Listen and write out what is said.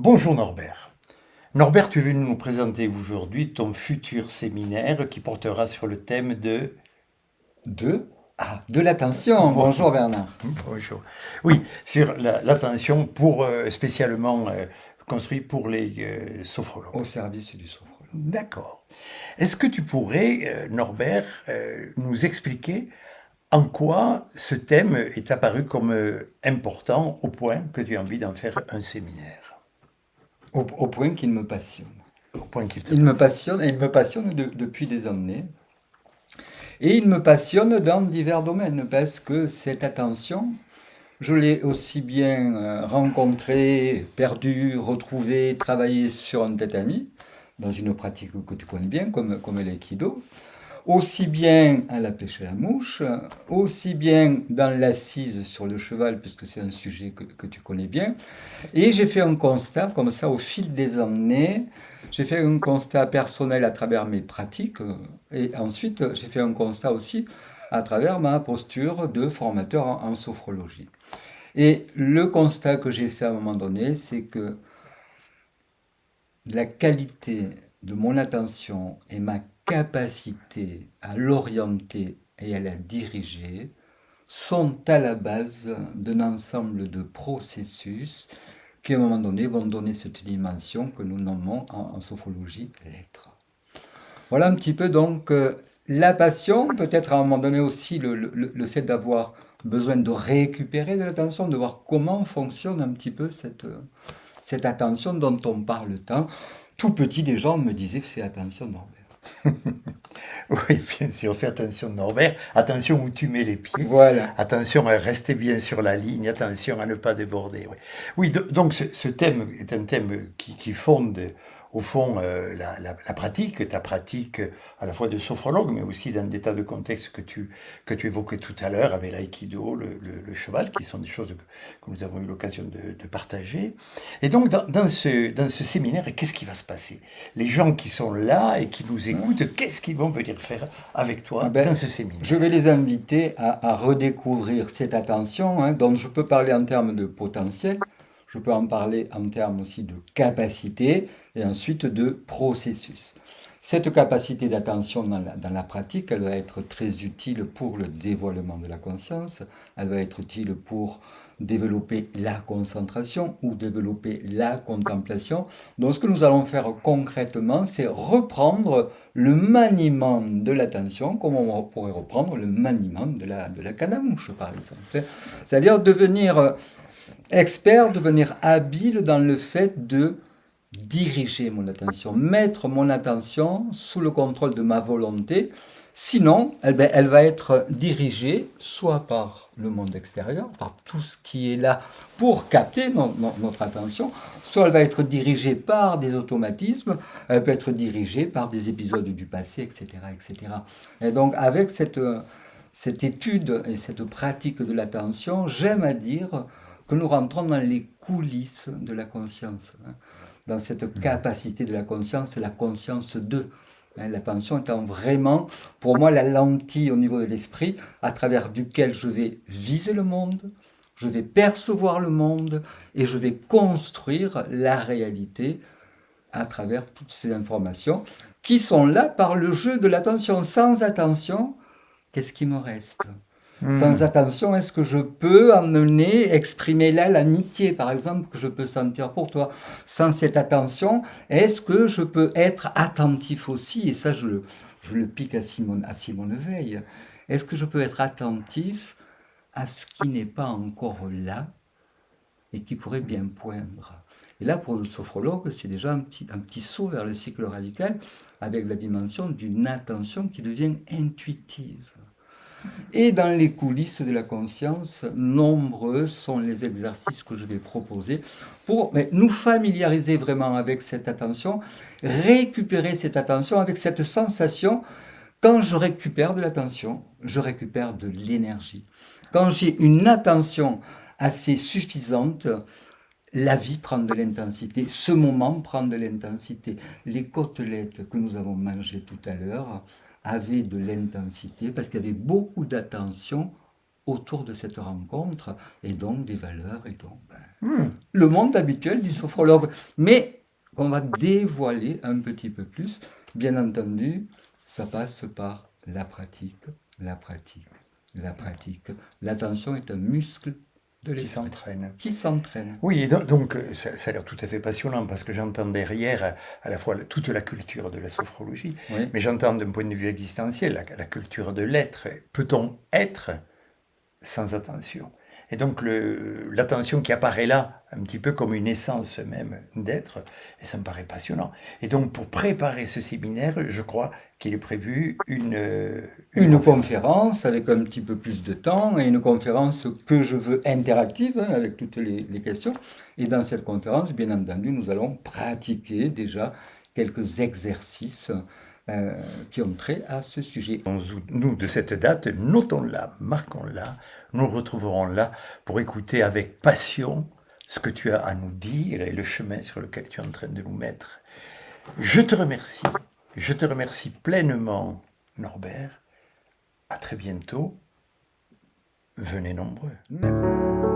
Bonjour Norbert. Norbert, tu es venu nous présenter aujourd'hui ton futur séminaire qui portera sur le thème de... De l'attention. Bon, Bonjour Bernard. bonjour. Oui, sur l'attention pour spécialement construit pour les Au sophrologues. service du sophrologue. D'accord. Est-ce que tu pourrais, Norbert, nous expliquer en quoi ce thème est apparu comme important au point que tu as envie d'en faire un séminaire, Au point qu'il me passionne. au point qu'il te Il me passionne? passionne et il me passionne depuis des années. Et il me passionne dans divers domaines parce que cette attention, je l'ai aussi bien rencontrée, perdue, retrouvée, travaillée sur un tatami, dans une pratique que tu connais bien, comme l'aïkido. Aussi bien à la pêche à la mouche, aussi bien dans l'assise sur le cheval, puisque c'est un sujet que tu connais bien. Et j'ai fait un constat, comme ça, au fil des années, j'ai fait un constat personnel à travers mes pratiques, et ensuite j'ai fait un constat aussi à travers ma posture de formateur en sophrologie. Et le constat que j'ai fait à un moment donné, c'est que la qualité de mon attention et ma capacité à l'orienter et à la diriger sont à la base d'un ensemble de processus qui, à un moment donné, vont donner cette dimension que nous nommons en sophrologie l'être. Voilà un petit peu donc la passion, peut-être à un moment donné aussi le fait d'avoir besoin de récupérer de l'attention, de voir comment fonctionne un petit peu cette attention dont on parle tant. Tout petit, des gens me disaient fais attention, Norbert. Oui, bien sûr, fais attention Norbert, attention où tu mets les pieds, Voilà. attention à rester bien sur la ligne, attention à ne pas déborder. Oui, oui donc ce thème est un thème qui fonde au fond la pratique, ta pratique à la fois de sophrologue, mais aussi dans des tas de contextes que tu évoquais tout à l'heure avec l'aïkido, le cheval, qui sont des choses que nous avons eu l'occasion de partager. Et donc dans ce séminaire, qu'est-ce qui va se passer? Les gens qui sont là et qui nous Hein. écoutent, qu'est-ce qu'ils vont venir faire avec Ah toi ben, dans ce je vais séminaire? les inviter à redécouvrir cette attention, hein, dont je peux parler en termes de potentiel, je peux en parler en termes aussi de capacité et ensuite de processus. Cette capacité d'attention dans la pratique, elle va être très utile pour le dévoilement de la conscience, elle va être utile pour développer la concentration ou développer la contemplation. Donc ce que nous allons faire concrètement, c'est reprendre le maniement de l'attention, comme on pourrait reprendre le maniement de la canne à mouche, par exemple. C'est-à-dire devenir expert, devenir habile dans le fait de diriger mon attention, mettre mon attention sous le contrôle de ma volonté. Sinon, elle va être dirigée soit par le monde extérieur, par tout ce qui est là pour capter notre attention, soit elle va être dirigée par des automatismes, elle peut être dirigée par des épisodes du passé, etc. etc. Et donc, avec cette étude et cette pratique de l'attention, j'aime à dire que nous rentrons dans les coulisses de la conscience, hein, dans cette capacité de la conscience de. Hein, l'attention étant vraiment, pour moi, la lentille au niveau de l'esprit à travers duquel je vais viser le monde, je vais percevoir le monde et je vais construire la réalité à travers toutes ces informations qui sont là par le jeu de l'attention. Sans attention, qu'est-ce qui me reste? Sans Hmm. attention, est-ce que je peux emmener, exprimer là l'amitié, par exemple, que je peux sentir pour toi? Sans cette attention, est-ce que je peux être attentif aussi? Et ça, je le pique à Simone Veil. Est-ce que je peux être attentif à ce qui n'est pas encore là et qui pourrait bien poindre? Et là, pour le sophrologue, c'est déjà un petit saut vers le cycle radical avec la dimension d'une attention qui devient intuitive. Et dans les coulisses de la conscience, nombreux sont les exercices que je vais proposer pour nous familiariser vraiment avec cette attention, récupérer cette attention avec cette sensation. Quand je récupère de l'attention, je récupère de l'énergie. Quand j'ai une attention assez suffisante, la vie prend de l'intensité, ce moment prend de l'intensité. Les côtelettes que nous avons mangées tout à l'heure avaient de l'intensité parce qu'il y avait beaucoup d'attention autour de cette rencontre, et donc des valeurs, et donc le monde habituel du sophrologue. Mais qu'on va dévoiler un petit peu plus, bien entendu, ça passe par la pratique, la pratique, la pratique. L'attention est un muscle de Qui l'esprit s'entraîne. qui s'entraîne. Oui, et donc ça a l'air tout à fait passionnant parce que j'entends derrière à la fois toute la culture de la sophrologie, Oui. mais j'entends d'un point de vue existentiel la culture de l'être. Peut-on être sans attention? Et donc l'attention qui apparaît là, un petit peu comme une essence même d'être, et ça me paraît passionnant. Et donc pour préparer ce séminaire, je crois qu'il est prévu Une conférence avec un petit peu plus de temps et une conférence que je veux interactive avec toutes les questions. Et dans cette conférence, bien entendu, nous allons pratiquer déjà quelques exercices qui ont trait à ce sujet. Nous, de cette date, notons-la, marquons-la, nous retrouverons là pour écouter avec passion ce que tu as à nous dire et le chemin sur lequel tu es en train de nous mettre. Je te remercie pleinement, Norbert. À très bientôt. Venez nombreux. Merci.